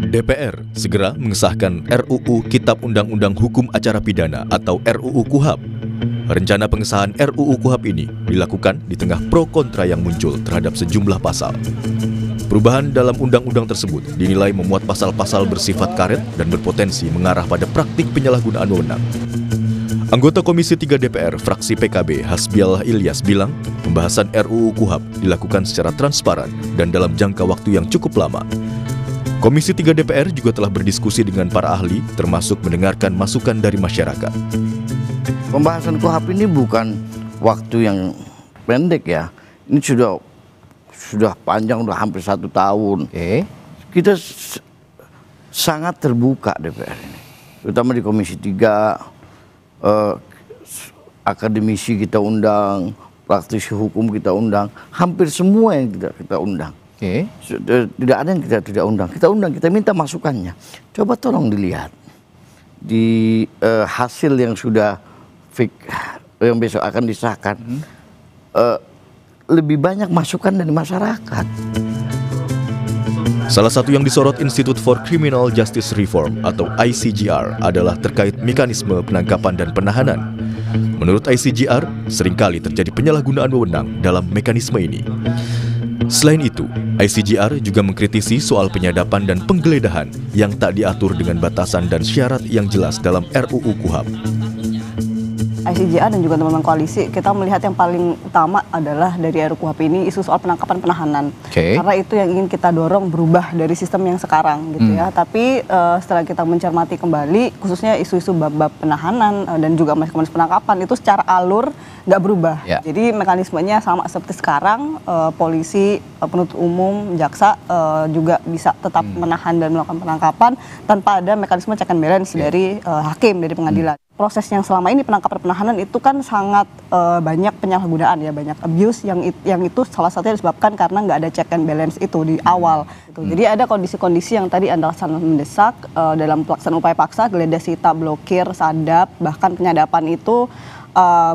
DPR segera mengesahkan RUU Kitab Undang-Undang Hukum Acara Pidana atau RUU KUHAP. Rencana pengesahan RUU KUHAP ini dilakukan di tengah pro kontra yang muncul terhadap sejumlah pasal. Perubahan dalam undang-undang tersebut dinilai memuat pasal-pasal bersifat karet dan berpotensi mengarah pada praktik penyalahgunaan wewenang. Anggota Komisi 3 DPR fraksi PKB Hasbiallah Ilyas bilang, pembahasan RUU KUHAP dilakukan secara transparan dan dalam jangka waktu yang cukup lama. Komisi 3 DPR juga telah berdiskusi dengan para ahli, termasuk mendengarkan masukan dari masyarakat. Pembahasan KUHAP ini bukan waktu yang pendek ya. Ini sudah panjang, sudah hampir 1 tahun. Kita sangat terbuka DPR ini, terutama di Komisi 3. Akademisi kita undang, praktisi hukum kita undang, hampir semua yang kita undang. Tidak ada yang kita tidak undang. Kita minta masukannya. Coba tolong dilihat di hasil yang sudah yang besok akan disahkan. Lebih banyak masukan dari masyarakat. Salah satu yang disorot Institute for Criminal Justice Reform atau ICJR adalah terkait mekanisme penangkapan dan penahanan. Menurut ICJR, seringkali terjadi penyalahgunaan wewenang dalam mekanisme ini. Selain itu, ICJR juga mengkritisi soal penyadapan dan penggeledahan yang tak diatur dengan batasan dan syarat yang jelas dalam RUU KUHAP. ICJR dan juga teman-teman koalisi, kita melihat yang paling utama adalah dari RUU KUHAP ini isu soal penangkapan penahanan. Karena itu yang ingin kita dorong berubah dari sistem yang sekarang gitu ya. Tapi setelah kita mencermati kembali, khususnya isu-isu bab-bab penahanan dan juga mekanisme penangkapan itu secara alur nggak berubah. Jadi mekanismenya sama seperti sekarang, polisi, penuntut umum, jaksa juga bisa tetap menahan dan melakukan penangkapan tanpa ada mekanisme check and balance dari hakim, dari pengadilan. Proses yang selama ini penangkapan penahanan itu kan sangat banyak penyalahgunaan ya, banyak abuse yang itu salah satunya disebabkan karena nggak ada check and balance itu di awal. Jadi ada kondisi-kondisi yang tadi adalah sangat mendesak dalam pelaksanaan upaya paksa, geledah sita, blokir, sadap, bahkan penyadapan itu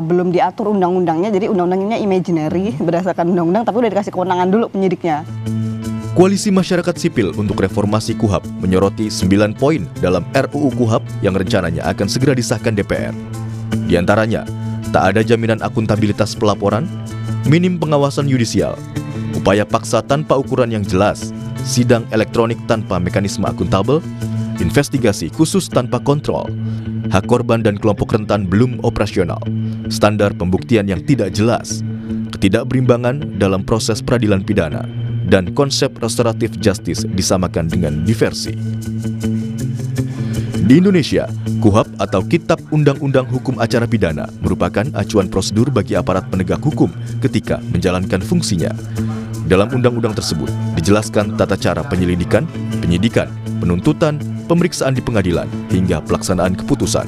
belum diatur undang-undangnya, jadi undang-undangnya imaginary berdasarkan undang-undang, tapi udah dikasih kewenangan dulu penyidiknya. Koalisi Masyarakat Sipil untuk Reformasi KUHAP menyoroti 9 poin dalam RUU KUHAP yang rencananya akan segera disahkan DPR. Di antaranya, tak ada jaminan akuntabilitas pelaporan, minim pengawasan yudisial, upaya paksa tanpa ukuran yang jelas, sidang elektronik tanpa mekanisme akuntabel, investigasi khusus tanpa kontrol, hak korban dan kelompok rentan belum operasional, standar pembuktian yang tidak jelas, ketidakberimbangan dalam proses peradilan pidana, dan konsep restoratif justice disamakan dengan diversi. Di Indonesia, KUHAP atau Kitab Undang-Undang Hukum Acara Pidana merupakan acuan prosedur bagi aparat penegak hukum ketika menjalankan fungsinya. Dalam undang-undang tersebut dijelaskan tata cara penyelidikan, penyidikan, penuntutan, pemeriksaan di pengadilan, hingga pelaksanaan keputusan.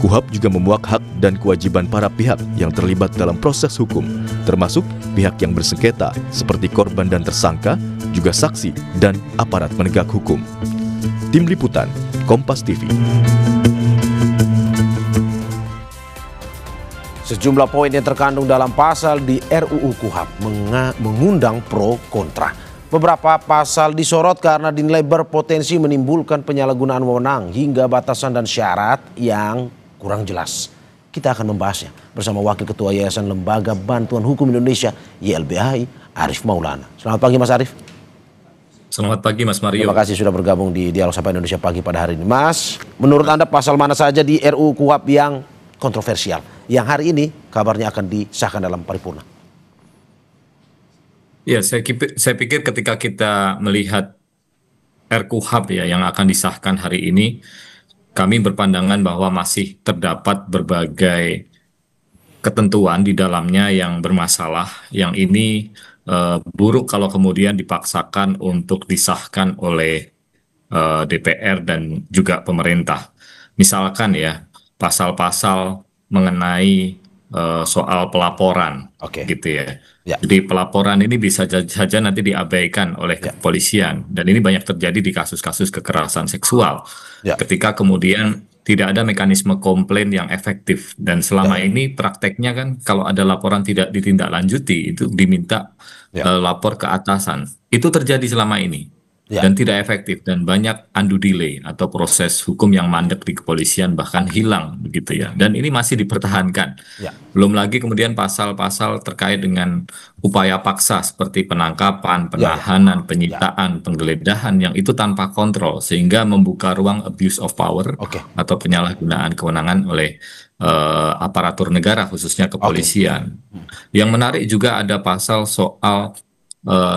KUHAP juga memuat hak dan kewajiban para pihak yang terlibat dalam proses hukum, termasuk pihak yang bersengketa seperti korban dan tersangka, juga saksi dan aparat penegak hukum. Tim Liputan, Kompas TV. Sejumlah poin yang terkandung dalam pasal di RUU KUHAP mengundang pro kontra. Beberapa pasal disorot karena dinilai berpotensi menimbulkan penyalahgunaan wewenang hingga batasan dan syarat yang kurang jelas. Kita akan membahasnya bersama Wakil Ketua Yayasan Lembaga Bantuan Hukum Indonesia YLBHI, Arief Maulana. Selamat pagi Mas Arief. Selamat pagi Mas Mario. Terima kasih sudah bergabung di Dialog Sapa Indonesia Pagi pada hari ini. Mas, menurut Anda pasal mana saja di RUU KUHAP yang kontroversial, yang hari ini kabarnya akan disahkan dalam paripurna? Ya, saya pikir ketika kita melihat RKUHAP ya yang akan disahkan hari ini, kami berpandangan bahwa masih terdapat berbagai ketentuan di dalamnya yang bermasalah, yang ini buruk kalau kemudian dipaksakan untuk disahkan oleh DPR dan juga pemerintah. Misalkan ya, pasal-pasal mengenai soal pelaporan, gitu ya. Jadi pelaporan ini bisa saja nanti diabaikan oleh kepolisian, dan ini banyak terjadi di kasus-kasus kekerasan seksual. Ketika kemudian tidak ada mekanisme komplain yang efektif, dan selama ini prakteknya kan kalau ada laporan tidak ditindaklanjuti itu diminta lapor ke atasan. Itu terjadi selama ini. dan tidak efektif, dan banyak undue delay atau proses hukum yang mandek di kepolisian bahkan hilang begitu ya. Dan ini masih dipertahankan. Belum lagi kemudian pasal-pasal terkait dengan upaya paksa seperti penangkapan, penahanan, penyitaan, penggeledahan yang itu tanpa kontrol sehingga membuka ruang abuse of power atau penyalahgunaan kewenangan oleh aparatur negara khususnya kepolisian. Yang menarik juga ada pasal soal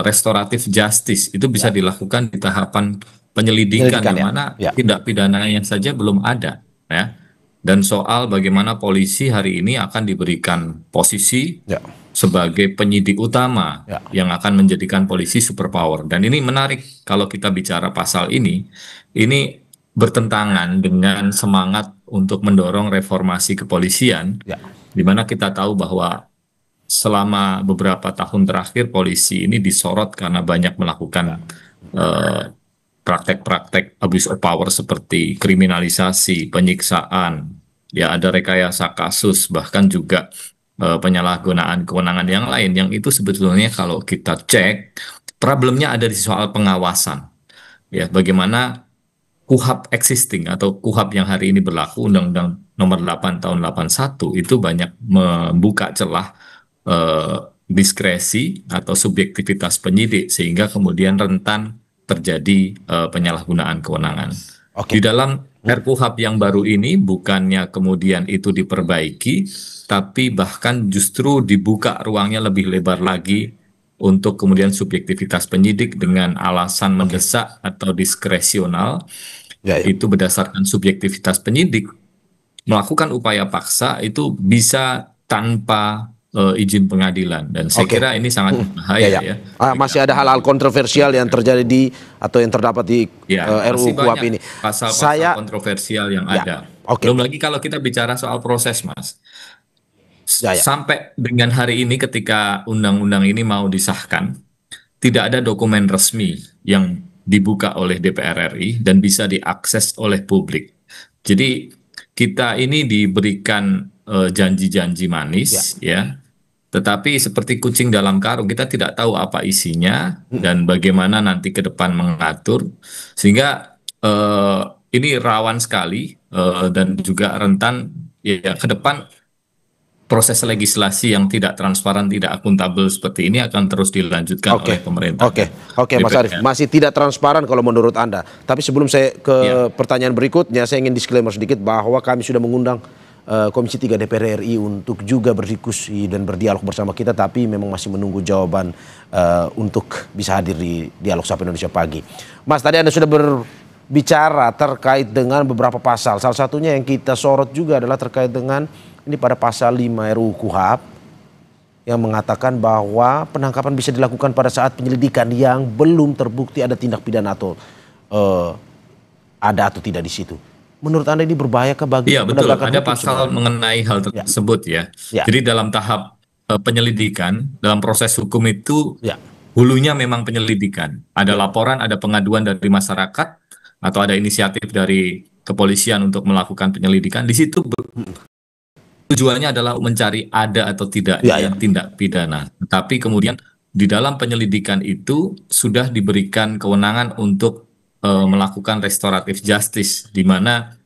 restoratif justice, itu bisa dilakukan di tahapan penyelidikan yang mana tindak pidananya saja belum ada ya. Dan soal bagaimana polisi hari ini akan diberikan posisi sebagai penyidik utama yang akan menjadikan polisi superpower. Dan ini menarik kalau kita bicara pasal ini bertentangan dengan semangat untuk mendorong reformasi kepolisian, di mana kita tahu bahwa selama beberapa tahun terakhir polisi ini disorot karena banyak melakukan praktek-praktek abuse of power seperti kriminalisasi, penyiksaan, ya ada rekayasa kasus, bahkan juga penyalahgunaan kewenangan yang lain, yang itu sebetulnya kalau kita cek problemnya ada di soal pengawasan. Ya, bagaimana KUHAP existing atau KUHAP yang hari ini berlaku, Undang-Undang Nomor 8 Tahun 81 itu banyak membuka celah diskresi atau subjektivitas penyidik sehingga kemudian rentan terjadi penyalahgunaan kewenangan. Di dalam RKUHP yang baru ini bukannya kemudian itu diperbaiki, tapi bahkan justru dibuka ruangnya lebih lebar lagi untuk kemudian subjektivitas penyidik dengan alasan mendesak atau diskresional, itu berdasarkan subjektivitas penyidik melakukan upaya paksa itu bisa tanpa izin pengadilan, dan saya kira ini sangat berbahaya ya. Masih ada hal-hal kontroversial yang terjadi di yang terdapat di RUU KUHP ini. Pasal-pasal kontroversial yang ada. Belum lagi kalau kita bicara soal proses, Mas. Sampai dengan hari ini ketika undang-undang ini mau disahkan, tidak ada dokumen resmi yang dibuka oleh DPR RI dan bisa diakses oleh publik. Jadi kita ini diberikan janji-janji manis ya. Tetapi seperti kucing dalam karung, kita tidak tahu apa isinya dan bagaimana nanti ke depan mengatur, sehingga ini rawan sekali dan juga rentan ya ke depan proses legislasi yang tidak transparan, tidak akuntabel seperti ini akan terus dilanjutkan oleh pemerintah. Oke, Mas Arief, masih tidak transparan kalau menurut Anda. Tapi sebelum saya ke pertanyaan berikutnya, saya ingin disclaimer sedikit bahwa kami sudah mengundang Komisi 3 DPR RI untuk juga berdiskusi dan berdialog bersama kita, tapi memang masih menunggu jawaban untuk bisa hadir di Dialog Sapa Indonesia Pagi. Mas, tadi Anda sudah berbicara terkait dengan beberapa pasal. Salah satunya yang kita sorot juga adalah terkait dengan ini pada pasal 5 RUU KUHP yang mengatakan bahwa penangkapan bisa dilakukan pada saat penyelidikan yang belum terbukti ada tindak pidana atau ada atau tidak di situ. Menurut Anda ini berbahaya ke bagi betul, ada pasal mengenai hal tersebut ya. Jadi dalam tahap penyelidikan, dalam proses hukum itu hulunya memang penyelidikan. Ada laporan, ada pengaduan dari masyarakat atau ada inisiatif dari kepolisian untuk melakukan penyelidikan. Di situ tujuannya adalah mencari ada atau tidak tindak pidana. Tapi kemudian di dalam penyelidikan itu sudah diberikan kewenangan untuk melakukan restoratif justice, di mana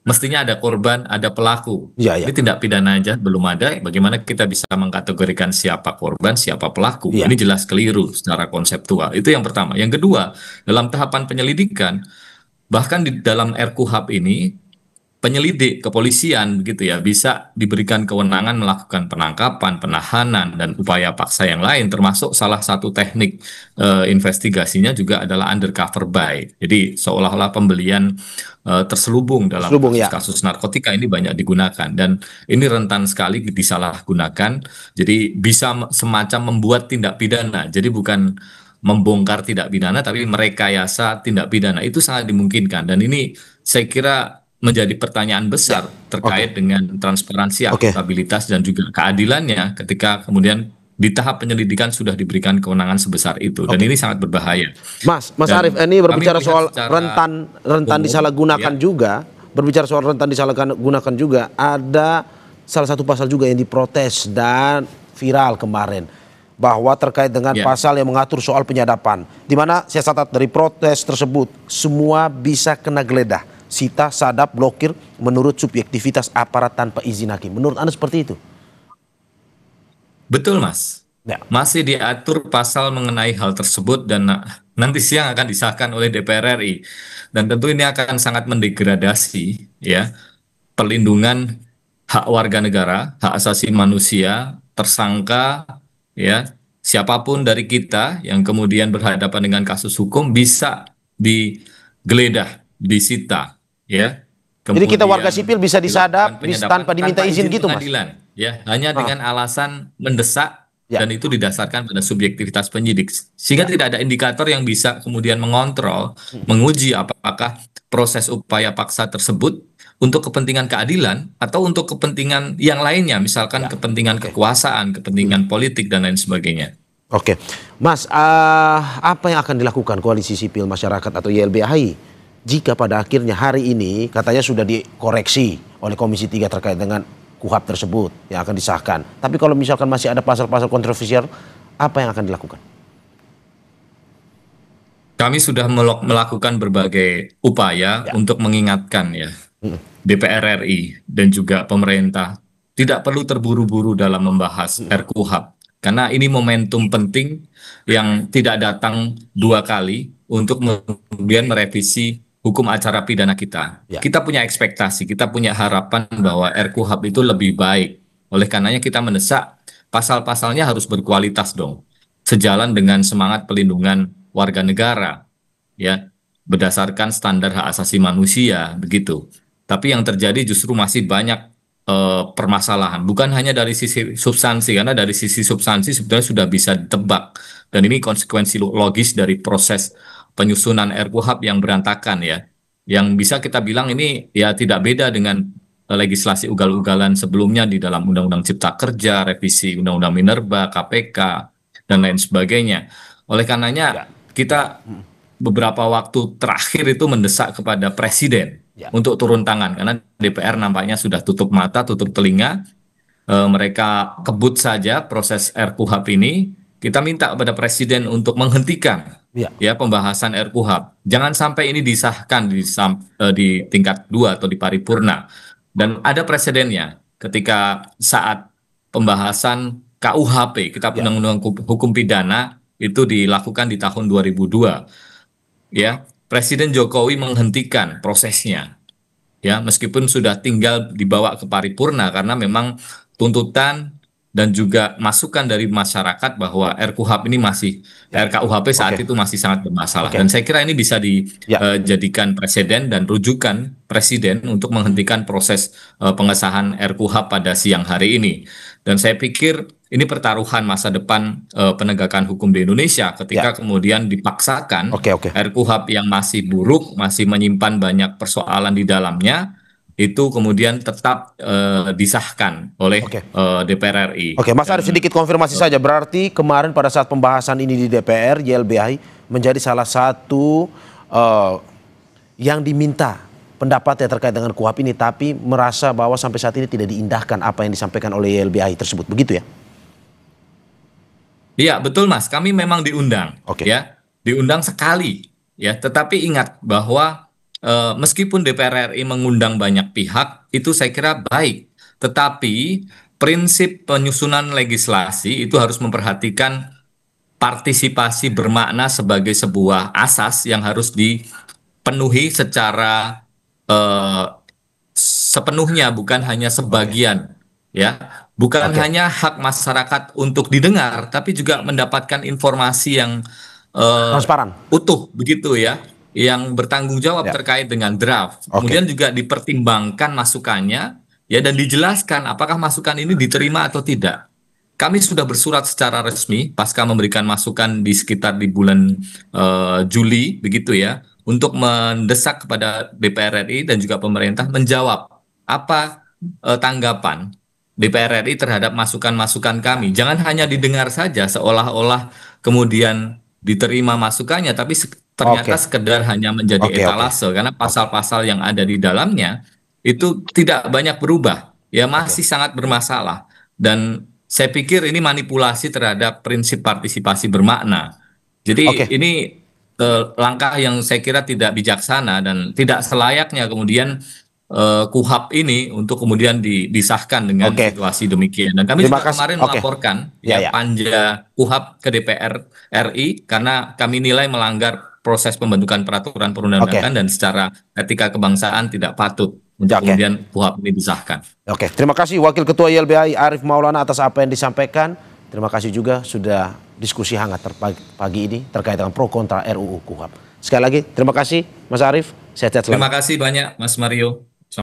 mestinya ada korban, ada pelaku. Ini tindak pidana aja belum ada, bagaimana kita bisa mengkategorikan siapa korban, siapa pelaku? Ini jelas keliru secara konseptual. Itu yang pertama. Yang kedua, dalam tahapan penyelidikan, bahkan di dalam RKUHP ini, penyelidik kepolisian gitu ya bisa diberikan kewenangan melakukan penangkapan, penahanan, dan upaya paksa yang lain, termasuk salah satu teknik investigasinya juga adalah undercover buy. Jadi seolah-olah pembelian terselubung dalam kasus narkotika ini banyak digunakan, dan ini rentan sekali disalahgunakan. Jadi bisa semacam membuat tindak pidana. Jadi bukan membongkar tidak pidana, tapi merekayasa tindak pidana. Itu sangat dimungkinkan, dan ini saya kira menjadi pertanyaan besar terkait dengan transparansi, akuntabilitas, dan juga keadilannya ketika kemudian di tahap penyelidikan sudah diberikan kewenangan sebesar itu. Dan ini sangat berbahaya. Mas Arief, ini berbicara soal rentan disalahgunakan juga, ada salah satu pasal juga yang diprotes dan viral kemarin. bahwa terkait dengan pasal yang mengatur soal penyadapan, di mana saya catat dari protes tersebut semua bisa kena geledah, sita, sadap, blokir menurut subjektivitas aparat tanpa izin hakim. Menurut Anda seperti itu? Betul, Mas. Masih diatur pasal mengenai hal tersebut dan nanti siang akan disahkan oleh DPR RI. Dan tentu ini akan sangat mendegradasi ya perlindungan hak warga negara, hak asasi manusia, tersangka, ya siapapun dari kita yang kemudian berhadapan dengan kasus hukum bisa digeledah, disita, ya. Jadi kita warga sipil bisa disadap tanpa diminta izin gitu, Mas? Ya, hanya dengan alasan mendesak dan itu didasarkan pada subjektivitas penyidik, sehingga tidak ada indikator yang bisa kemudian mengontrol, menguji apakah proses upaya paksa tersebut untuk kepentingan keadilan atau untuk kepentingan yang lainnya, misalkan kepentingan kekuasaan, kepentingan politik dan lain sebagainya. Oke, Mas, apa yang akan dilakukan Koalisi Sipil Masyarakat atau YLBHI jika pada akhirnya hari ini katanya sudah dikoreksi oleh Komisi 3 terkait dengan KUHAP tersebut yang akan disahkan, tapi kalau misalkan masih ada pasal-pasal kontroversial, apa yang akan dilakukan? Kami sudah melakukan berbagai upaya untuk mengingatkan ya DPR RI dan juga pemerintah tidak perlu terburu-buru dalam membahas RKUHP karena ini momentum penting yang tidak datang dua kali untuk kemudian merevisi hukum acara pidana kita. Kita punya ekspektasi, kita punya harapan bahwa RKUHP itu lebih baik. Oleh karenanya kita mendesak pasal-pasalnya harus berkualitas dong, sejalan dengan semangat pelindungan warga negara, ya berdasarkan standar hak asasi manusia begitu. Tapi yang terjadi justru masih banyak permasalahan, bukan hanya dari sisi substansi, karena dari sisi substansi sebetulnya sudah bisa ditebak dan ini konsekuensi logis dari proses penyusunan RKUHP yang berantakan ya, yang bisa kita bilang ini ya tidak beda dengan legislasi ugal-ugalan sebelumnya di dalam Undang-Undang Cipta Kerja, revisi Undang-Undang Minerba, KPK dan lain sebagainya. Oleh karenanya kita beberapa waktu terakhir itu mendesak kepada Presiden untuk turun tangan karena DPR nampaknya sudah tutup mata, tutup telinga, mereka kebut saja proses RKUHP ini. Kita minta kepada Presiden untuk menghentikan ya pembahasan RKUHP. Jangan sampai ini disahkan di tingkat 2 atau di paripurna. Dan ada presidennya ketika saat pembahasan KUHP, Kitab Undang-Undang Hukum Pidana itu dilakukan di tahun 2002. Ya, Presiden Jokowi menghentikan prosesnya. Ya, meskipun sudah tinggal dibawa ke paripurna karena memang tuntutan dan juga masukan dari masyarakat bahwa RKUHP ini masih RKUHP saat itu masih sangat bermasalah dan saya kira ini bisa dijadikan presiden dan rujukan Presiden untuk menghentikan proses pengesahan RKUHP pada siang hari ini. Dan saya pikir ini pertaruhan masa depan penegakan hukum di Indonesia ketika kemudian dipaksakan RKUHP yang masih buruk, masih menyimpan banyak persoalan di dalamnya, itu kemudian tetap disahkan oleh DPR RI. Oke, Mas Arief, sedikit konfirmasi saja. Berarti kemarin pada saat pembahasan ini di DPR, YLBHI menjadi salah satu yang diminta pendapatnya terkait dengan KUHP ini, tapi merasa bahwa sampai saat ini tidak diindahkan apa yang disampaikan oleh YLBHI tersebut. Begitu ya? Iya, betul Mas. Kami memang diundang. Ya, diundang sekali. Ya, tetapi ingat bahwa meskipun DPR RI mengundang banyak pihak, itu saya kira baik. Tetapi prinsip penyusunan legislasi itu harus memperhatikan partisipasi bermakna sebagai sebuah asas yang harus dipenuhi secara sepenuhnya, bukan hanya sebagian. Ya, bukan hanya hak masyarakat untuk didengar, tapi juga mendapatkan informasi yang transparan, utuh, begitu ya, yang bertanggung jawab terkait dengan draft. Kemudian juga dipertimbangkan masukannya ya dan dijelaskan apakah masukan ini diterima atau tidak. Kami sudah bersurat secara resmi pasca memberikan masukan di sekitar di bulan Juli begitu ya, untuk mendesak kepada DPR RI dan juga pemerintah menjawab apa tanggapan DPR RI terhadap masukan-masukan kami. Jangan hanya didengar saja seolah-olah kemudian diterima masukannya, tapi ternyata sekedar hanya menjadi etalase karena pasal-pasal yang ada di dalamnya itu tidak banyak berubah, ya masih sangat bermasalah. Dan saya pikir ini manipulasi terhadap prinsip partisipasi bermakna. Jadi ini langkah yang saya kira tidak bijaksana dan tidak selayaknya kemudian KUHAP ini untuk kemudian disahkan dengan situasi demikian. Dan kami juga kemarin melaporkan panja KUHAP ke DPR RI karena kami nilai melanggar proses pembentukan peraturan perundang-undangan dan secara etika kebangsaan tidak patut untuk kemudian KUHAP ini disahkan. Terima kasih Wakil Ketua YLBHI Arief Maulana atas apa yang disampaikan. Terima kasih juga sudah diskusi hangat pagi ini terkait dengan pro kontra RUU KUHAP. Sekali lagi terima kasih Mas Arief. Sehat-sehat selalu. Terima kasih banyak Mas Mario.